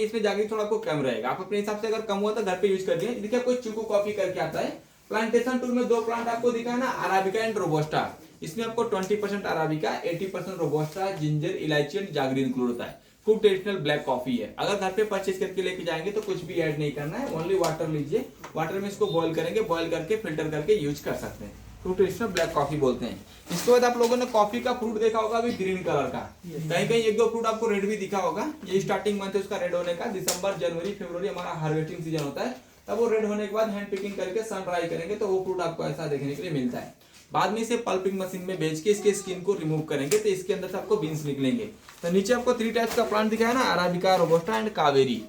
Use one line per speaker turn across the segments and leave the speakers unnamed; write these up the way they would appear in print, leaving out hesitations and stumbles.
इसमें जागरी थोड़ा आपको कम रहेगा। आप अपने हिसाब से अगर कम हुआ तो घर पे यूज कर दिए। देखिए कोई चीकू कॉफी करके आता है, प्लांटेशन टूर में 2 प्लांट आपको दिखा है ना, अराबिका एंड रोबोस्टा। इसमें आपको 20% अराबिका, 80% रोबोस्टा, जिंजर, इलायची एंड जागरी इंक्लूड होता है। खूब ट्रेडिशनल ब्लैक कॉफी है। अगर घर पे परचेज करके लेके जाएंगे तो कुछ भी ऐड नहीं करना है, ओनली वाटर लीजिए, वाटर में इसको बॉईल करेंगे, बॉईल करके फिल्टर करके यूज कर सकते हैं। खूब ट्रेडिशनल ब्लैक कॉफी बोलते हैं। इसके बाद आप लोगों ने कॉफी का फ्रूट देखा होगा अभी ग्रीन कलर का, कहीं कहीं एक दो फ्रूट आपको रेड भी दिखा होगा। ये स्टार्टिंग मंथ है उसका रेड होने का। दिसंबर, जनवरी, फरवरी हमारा हार्वेस्टिंग सीजन होता है, तब वो रेड होने के बाद हैंड पिकिंग करके सन ड्राई करेंगे तो वो फ्रूट आपको ऐसा देखने के लिए मिलता है। बाद में इसे पल्पिंग मशीन में भेज के इसके स्किन को रिमूव करेंगे तो इसके अंदर से आपको बीन्स निकलेंगे। तो नीचे आपको 3 टाइप्स का प्लांट दिखा है ना, अराबिका, रोबस्टा एंड कावेरी।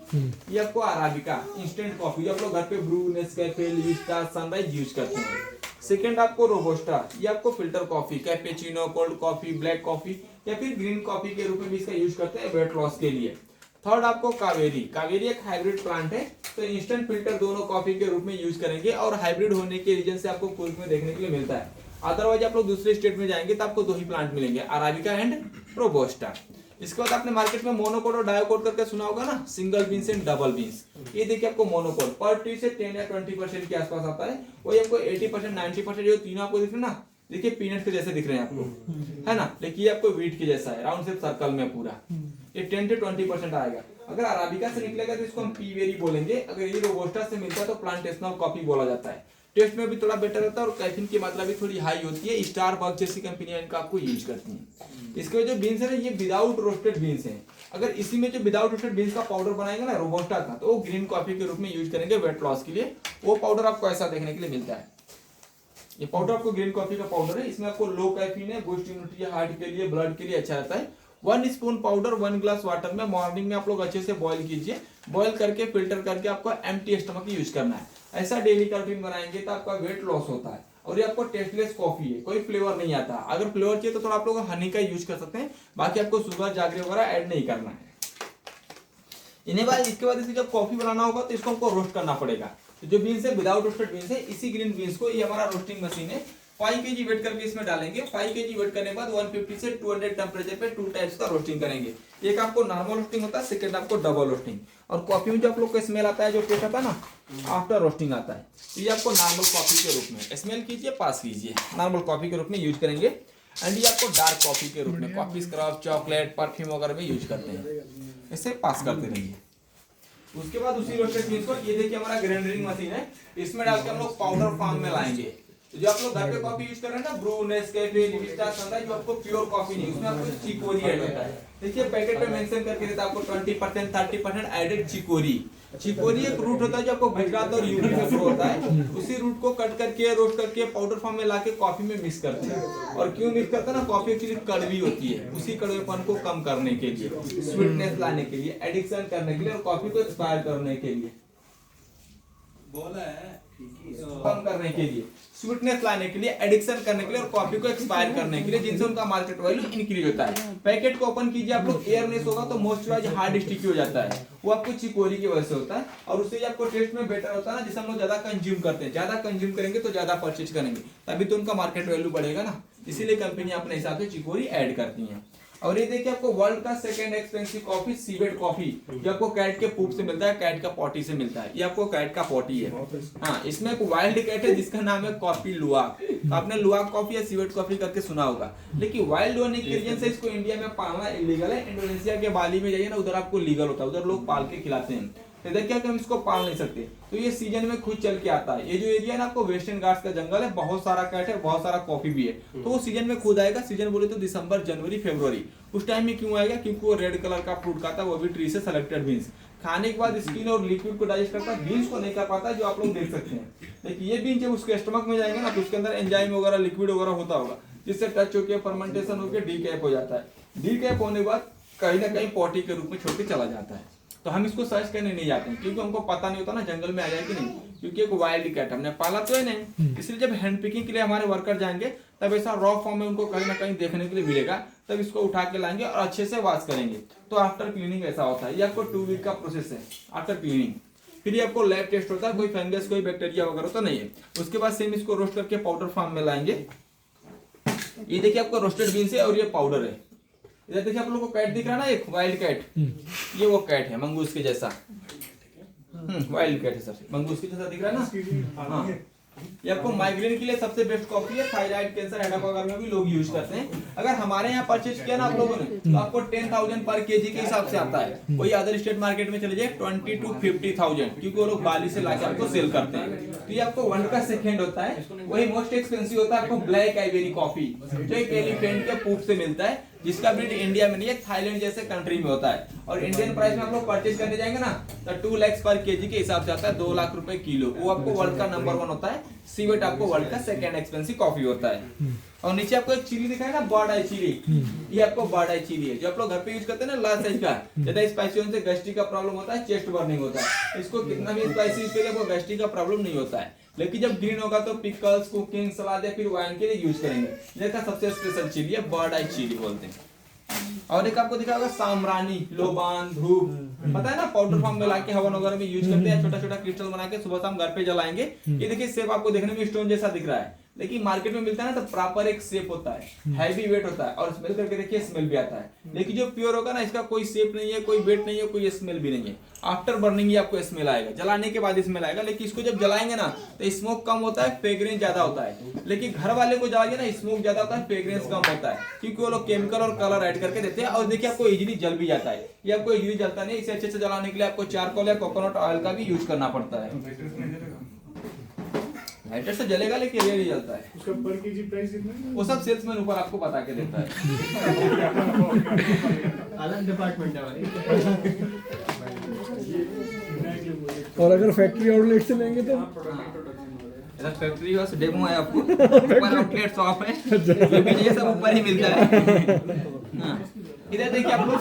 ये आपको अराबिका इंस्टेंट कॉफी, जो आप लोग घर पे ब्रू, नेस्कैफे, लिविस्टा, सनराइज यूज करते हैं। सेकेंड आपको रोबस्टा, ये आपको filter coffee, cappuccino, cold coffee, black coffee या फिर ग्रीन कॉफी के रूप में भी इसका यूज करते हैं वेट लॉस के लिए। थर्ड आपको कावेरी। कावेरी एक हाइब्रिड प्लांट है, तो इंस्टेंट फिल्टर दोनों कॉफी के रूप में यूज करेंगे और हाइब्रिड होने के रीजन से आपको कुल में देखने के लिए मिलता है। अदरवाइज आप लोग दूसरे स्टेट में जाएंगे तो आपको 2 ही प्लांट मिलेंगे, अराबिका एंड रोबस्टा। इसके बाद आपने मार्केट में मोनोकोट और डायोकोट करके सुना होगा ना, single beans and double beans. ये देखिए आपको मोनोकोट पर ट्री से 10 या 20% के आसपास आता है, वही आपको 80% 90% जो तीनों आपको दिख रहे हैं ना, देखिए पीनट के जैसे दिख रहे हैं आपको, है ना, लेकिन ये आपको व्हीट के जैसा है, राउंड शेप सर्कल में पूरा। ये 10 से 20% आएगा। अगर अराबिका से निकलेगा तो इसको हम पीवेरी बोलेंगे, अगर ये रोबस्टा से मिलता है तो प्लांटेशनल कॉफी बोला जाता है। टेस्ट में भी थोड़ा बेटर होता है और कैफीन की मात्रा भी थोड़ी हाई होती है। स्टारबक्स जैसी कंपनियां इनका आपको यूज करती हैं। इसके जो बीन्स है ना, ये विदाउट रोस्टेड बीन्स हैं। अगर इसी में जो विदाउट रोस्टेड बीन्स का पाउडर बनाएंगे ना रोबस्टा का, तो वो ग्रीन कॉफी के रूप में यूज करेंगे वेट लॉस के लिए। वो पाउडर आपको ऐसा देखने के लिए मिलता है। ये पाउडर आपको ग्रीन कॉफी का पाउडर है, इसमें आपको लो कैफीन है, बूस्ट इम्यूनिटी, हार्ट के लिए, ब्लड के लिए अच्छा रहता है। 1 स्पून पाउडर 1 ग्लास वाटर में मॉर्निंग में आप लोग अच्छे से बॉईल कीजिए, बॉईल करके फिल्टर करके आपको एम्प्टी स्टमक यूज करना है। ऐसा डेली का रूटीन बनाएंगे तो आपका वेट लॉस होता है। और ये आपको टेस्टलेस कॉफी है, कोई फ्लेवर नहीं आता। अगर फ्लेवर चाहिए तो थोड़ा आप लोग हनी का यूज कर सकते हैं, बाकी आपको शुगर, जागरी वगैरह ऐड नहीं करना है। इन्हें बाद इसके बाद इसे जब कॉफी बनाना होगा तो इसको हमको रोस्ट करना पड़ेगा। तो जो बीन्स है विदाउट रोस्टेड बीन्स है, इसी ग्रीन बीन्स को, ये हमारा रोस्टिंग मशीन है, 5 kg वेट करके इसमें डालेंगे। 5 kg वेट करने के बाद 150 से 200 टेम्परेचर पे 2 टाइप्स का रोस्टिंग करेंगे। एक आपको नॉर्मल रोस्टिंग होता है, सेकंड आपको डबल रोस्टिंग। और कॉफी में जो आप लोग को स्मेल आता है, जो टेस्ट आता है ना, आफ्टर रोस्टिंग आता है। ये आपको नॉर्मल कॉफी के रूप में स्मेल कीजिए, पास कीजिए, नॉर्मल कॉफी के रूप में यूज करेंगे। एंड ये आपको डार्क कॉफी के रूप में कॉफी स्क्रब, चॉकलेट, परफ्यूम वगैरह में यूज करते हैं। इसे पास करते रहिए। उसके बाद उसी रोस्टेड बीन्स को, ये देखिए हमारा ग्राइंडरिंग मशीन है, इसमें डाल के हम लोग पाउडर फॉर्म में लाएंगे। तो जो आप लोग घर पे कॉफी यूज कर रहे हैं ना, ब्रू, नेस्कैफे, लिविस्टा, सनराइज, जो आपको प्योर कॉफी नहीं, उसमें आपको चिकोरी ऐड होता है। देखिए पैकेट पे मेंशन करके देता है आपको 20% 30% एडेड चिकोरी। चिकोरी एक रूट होता है जो आपको गुजरात और यूपी में ग्रो होता है। उसी रूट को कट करके, रोस्ट करके पाउडर फॉर्म में लाके कॉफी में मिक्स करते हैं। और क्यों मिक्स करते हैं ना, कॉफी एक्चुअली कड़वी होती है, उसी कड़वेपन को कम करने के लिए, स्वीटनेस लाने के लिए, एडिक्शन करने के लिए और कॉफी को एक्सपायर करने के लिए, बोला है कम करने के लिए, स्वीटनेस लाने के लिए, एडिक्शन करने के लिए और कॉफी को एक्सपायर करने के लिए, जिनसे उनका मार्केट वैल्यू इंक्रीज होता है। पैकेट को ओपन कीजिए आप लोग, एयरनेस होगा तो मॉइस्चराइज हार्ड स्टिकी हो जाता है, वो आपको चिकोरी की वजह से होता है। और उससे आपको टेस्ट में बेटर होता है ना, जिसे हम लोग ज्यादा कंज्यूम करते हैं। ज्यादा कंज्यूम करेंगे तो ज्यादा परचेज करेंगे, तभी तो उनका मार्केट वैल्यू बढ़ेगा ना। इसीलिए कंपनी अपने हिसाब से चिकोरी ऐड करती है। और ये देखिए आपको वर्ल्ड का second expensive coffee, civet coffee, जो आपको कैट के पूप से मिलता है, कैट का पॉटी से मिलता है। ये आपको कैट का पॉटी है। हाँ, इसमें एक वाइल्ड कैट है जिसका नाम है कॉफी लुवाक। तो आपने लुवाक कॉफी या सीवेट कॉफी करके सुना होगा, लेकिन वाइल्ड होने के रीजन से इसको इंडिया में पालना इलीगल है। इंडोनेशिया के बाली में जाइए ना, उधर आपको लीगल होता है, उधर लोग पाल के खिलाते हैं। तो देखिए कि हम इसको पाल नहीं सकते, तो ये सीजन में खुद चल के आता है। ये जो एरिया है ना आपको वेस्टर्न घाट्स का जंगल है, बहुत सारा कैट है, बहुत सारा कॉफी भी है, तो वो सीजन में खुद आएगा। सीजन बोले तो दिसंबर, जनवरी, फरवरी, उस टाइम में क्यों आएगा, क्योंकि वो रेड कलर का फ्रूट खाता है, वो भी ट्री से सेलेक्टेड बीन्स। खाने के बाद स्किन और लिक्विड को डाइजेस्ट करता है, बीन्स को नहीं कर पाता, जो आप लोग देख सकते हैं। लेकिन ये बीन जब उसके स्टमक में जाएंगे ना, तो उसके अंदर एंजाइम वगैरह, लिक्विड वगैरह होता होगा, जिससे टच होकर फर्मेंटेशन होकर डीकैप हो जाता है। डीकैप होने के बाद कहीं ना कहीं पॉटी के रूप में छोड़ के चला जाता है। तो हम इसको सर्च करने नहीं जाते हैं, क्योंकि हमको पता नहीं होता ना जंगल में आ जाए कि नहीं, क्योंकि एक वाइल्ड कैट हमने पाला तो है नहीं। इसलिए जब हैंड पिकिंग के लिए हमारे वर्कर जाएंगे, तब ऐसा रॉ फॉर्म में उनको कहीं ना कहीं देखने के लिए मिलेगा, तब इसको उठा के लाएंगे और अच्छे से वॉश करेंगे। तो आफ्टर क्लीनिंग ऐसा होता है। ये आपको 2 वीक का प्रोसेस है आफ्टर क्लीनिंग। फिर ये आपको लैब टेस्ट होता है, कोई फंगस, कोई बैक्टीरिया वगैरह तो नहीं है। उसके बाद सेम इसको रोस्ट करके पाउडर फॉर्म में लाएंगे। ये देखिए आपको रोस्टेड बीन्स है और ये पाउडर है। इधर देखिए आप लोग को कैट दिख रहा है ना, एक वाइल्ड कैट, ये वो कैट है मंगूस के जैसा। वाइल्ड कैट है सर, मंगूस के जैसा दिख रहा है ना। हाँ, ये आपको माइग्रेन के लिए सबसे बेस्ट कॉफी है। थायराइड, कैंसर, हेडेक वगैरह में भी लोग यूज करते हैं। अगर हमारे यहाँ परचेज किया ना आप लोगों ने तो आपको 10,000 पर केजी के हिसाब से आता है। कोई अदर स्टेट मार्केट में चले जाए 20 to 50,000, क्योंकि वो लोग बाली से लाके आपको सेल करते हैं। तो ये आपको वर्ल्ड का सेकंड होता है। वही मोस्ट एक्सपेंसिव होता है आपको ब्लैक आइवरी कॉफी, जो एक एलिफेंट के पूप से मिलता है, जिसका ब्रीड इंडिया में नहीं है, थाईलैंड जैसे कंट्री में होता है। और इंडियन प्राइस में आप लोग परचेज करने जाएंगे ना तो 2 लाख पर केजी के हिसाब से आता है, 2 लाख रुपए किलो। वो आपको वर्ल्ड का नंबर 1 होता है। सीवेट आपको वर्ल्ड का सेकंड एक्सपेंसिव कॉफी होता है। और नीचे आपको एक चिली दिखा है ना, बर्ड आई चिली, ये आपको बर्ड आई चिली है, जो आप लोग घर पे यूज करते हैं ना, लार्ज साइज का। ज्यादा स्पाइसी होने से गैस्ट्रिक का प्रॉब्लम होता है, चेस्ट बर्निंग होता है। इसको कितना भी स्पाइसी यूज करिए आपको गैस्ट्रिक का प्रॉब्लम नहीं होता है। लेकिन जब ग्रीन होगा तो पिकल्स, कुकिंग, सलाद या फिर वाइन के लिए यूज करेंगे। इसका सबसे स्पेशल चिली है, बर्ड आई चिली बोलते हैं। और एक आपको दिखा होगा सामरानी, लोबान, धूप, पता है ना, पाउडर फॉर्म में लाके हवन वगैरह में यूज करते हैं। छोटा छोटा क्रिस्टल बना के सुबह शाम घर पे जलाएंगे। ये देखिए शेप आपको देखने में स्टोन जैसा दिख रहा है, लेकिन मार्केट में मिलता है ना तो प्रॉपर एक शेप होता है, हैवी वेट होता है, और स्मेल करके देखिए स्मेल भी आता है। लेकिन जो प्योर होगा ना, इसका कोई शेप नहीं है, कोई वेट नहीं है, कोई स्मेल भी नहीं है। आफ्टर बर्निंग ही आपको स्मेल आएगा, जलाने के बाद स्मेल आएगा। लेकिन इसको जब जलाएंगे ना तो स्मोक कम होता है, फ्रेग्रेंस ज्यादा होता है। लेकिन घर वाले को जलाएंगे ना, स्मोक ज्यादा होता है, फ्रेग्रेंस कम होता है, क्योंकि वो लोग केमिकल और कलर ऐड करके देते हैं। और देखिए आपको इजीली जल भी जाता है, ये आपको इजीली जलता नहीं। इसे अच्छे से जलाने के लिए आपको चारकोल या कोकोनट ऑयल का भी यूज करना पड़ता है। लाइटर से जलेगा लेकिन ये नहीं जलता है।
उसका पर केजी प्राइस कितना है?
वो सब सेल्समैन ऊपर आपको बता के देता है।
अलग डिपार्टमेंट है भाई।
और अगर फैक्ट्री आउटलेट से लेंगे तो
इधर फैक्ट्री हाउस डेमो है आपको, ऊपर आउटलेट शॉप है, ये भी ये सब ऊपर ही मिलता है। हाँ, इधर देखिए आप लोग,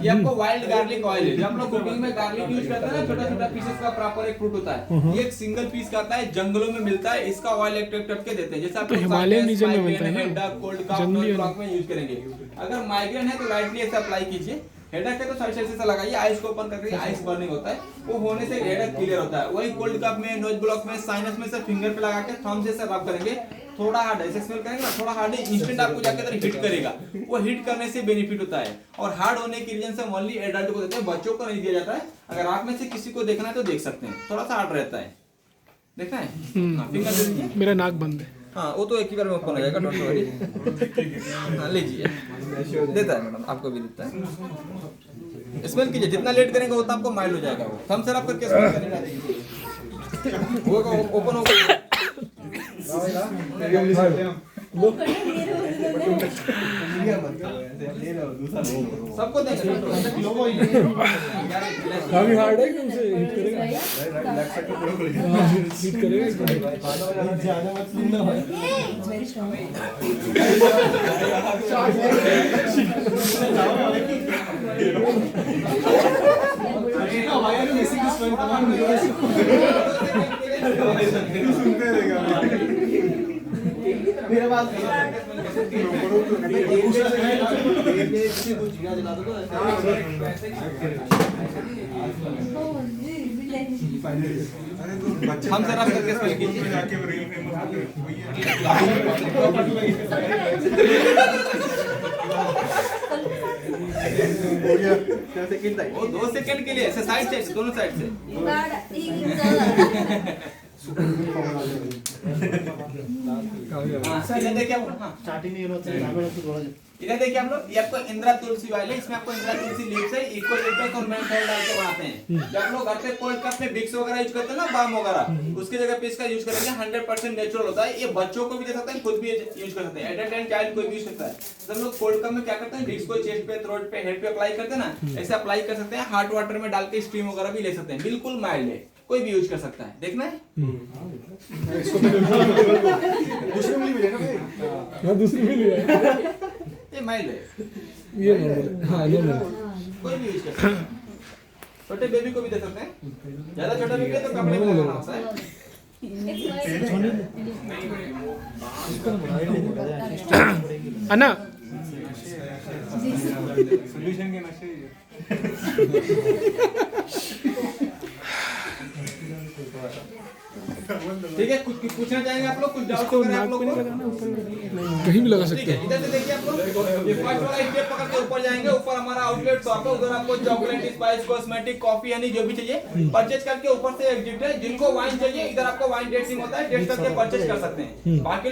ये आपको वाइल्ड गार्लिक ऑयल है। जब आप लोग कुकिंग में गार्लिक यूज करते हैं ना, छोटा छोटा पीसेस का प्रॉपर एक फ्रूट होता है, ये एक सिंगल पीस का आता है, जंगलों में मिलता है। इसका ऑयल एक्सट्रैक्ट करके देते हैं। जैसे आप
हिमालयन रीजन में मिलता है
ना, कोल्ड कफ ब्लॉक में यूज करेंगे। अगर माइग्रेन है तो लाइटली ऐसे अप्लाई कीजिए। हेडेक है तो साइड साइड से लगाइए, आइस को ओपन करके, आइस बर्निंग होता है, वो होने से हेडेक क्लियर होता है। वही कोल्ड कफ में, नोज ब्लॉक में, साइनस में से फिंगर पे लगा के थंब से रब करेंगे, थोड़ा हार्ड ऐसे स्मेल करेंगे ना, थोड़ा हार्ड इंस्टेंट आपको जाके अंदर हिट करेगा। वो हिट करने से बेनिफिट होता है। और हार्ड होने की रीजन से ओनली एडल्ट को देते हैं, बच्चों को नहीं दिया जाता है। अगर आप में से किसी को देखना है तो देख सकते हैं, थोड़ा सा हार्ड रहता है, देखना है। फिंगर दे दीजिए।
मेरा नाक बंद है।
हाँ, वो तो एक ही बार में ओपन हो जाएगा, डोंट वरी। हाँ, लीजिए, देता है मैडम, आपको भी देता है। स्मेल कीजिए, जितना लेट करेंगे उतना आपको माइल्ड हो जाएगा। वो थंब से रब करके स्मेल करेंगे, वो ओपन हो गया। सबको देंगे,
काफी हार्ड है कि उसे हिट करेगा, हिट करेगा।
मेरे पास
हम जरा करके स्पेल कीजिए। वो 2 सेकंड के लिए ऐसे साइड से, दोनों साइड से। इधर देखिए आप, हाँ
स्टार्टिंग में थोड़ा
इधर देखिए हम लोग, ये आपको इंदिरा तुलसी ऑयल है। इसमें आपको इंदिरा तुलसी लीव्स है, इक्वल और मेंथोल डाल के बनाते हैं। जब आप लोग घर पे कोल्ड कप में विक्स वगैरह यूज करते हैं ना, बाम वगैरह, उसकी जगह पे इसका यूज करेंगे। 100% नेचुरल होता है। ये बच्चों को भी दे सकते हैं, खुद भी यूज कर सकते हैं। एडल्ट एंड चाइल्ड कोई भी यूज करता है। सब लोग कोल्ड कप में क्या करते हैं, विक्स को चेस्ट पे, थ्रोट पे, हेड पे अप्लाई करते हैं ना, ऐसे अप्लाई कर सकते हैं। हॉट वाटर में डाल के स्टीम वगैरह भी ले सकते हैं। बिल्कुल माइल्ड है, कोई भी यूज कर सकता है। देखना है
दूसरे में मिलेगा भाई।
हाँ, दूसरी भी लिया है।
ये माइल्ड है,
ये नॉर्मल। हाँ, ये नॉर्मल।
कोई भी यूज कर सकता है। छोटे बेबी को भी दे सकते हैं। ज्यादा छोटा बेबी है तो कपड़े में लगाना होता है।
अन्ना
सॉल्यूशन के नशे
ठीक है, कुछ पूछना चाहेंगे आप लोग, कुछ डाउट वगैरह आप लोग को?
कहीं भी लगा
ठीक
सकते
है,
हैं।
इधर से देखिए आप लोग, ये फर्स्ट वाला स्टेप पकड़ के ऊपर जाएंगे, ऊपर हमारा आउटलेट शॉप है, उधर आपको चॉकलेट, स्पाइस, कॉस्मेटिक, कॉफी यानी जो भी चाहिए परचेज करके ऊपर से एग्जिट है। जिनको वाइन चाहिए इधर आपको वाइन टेस्टिंग होता है, टेस्ट करके परचेज कर सकते हैं। बाकी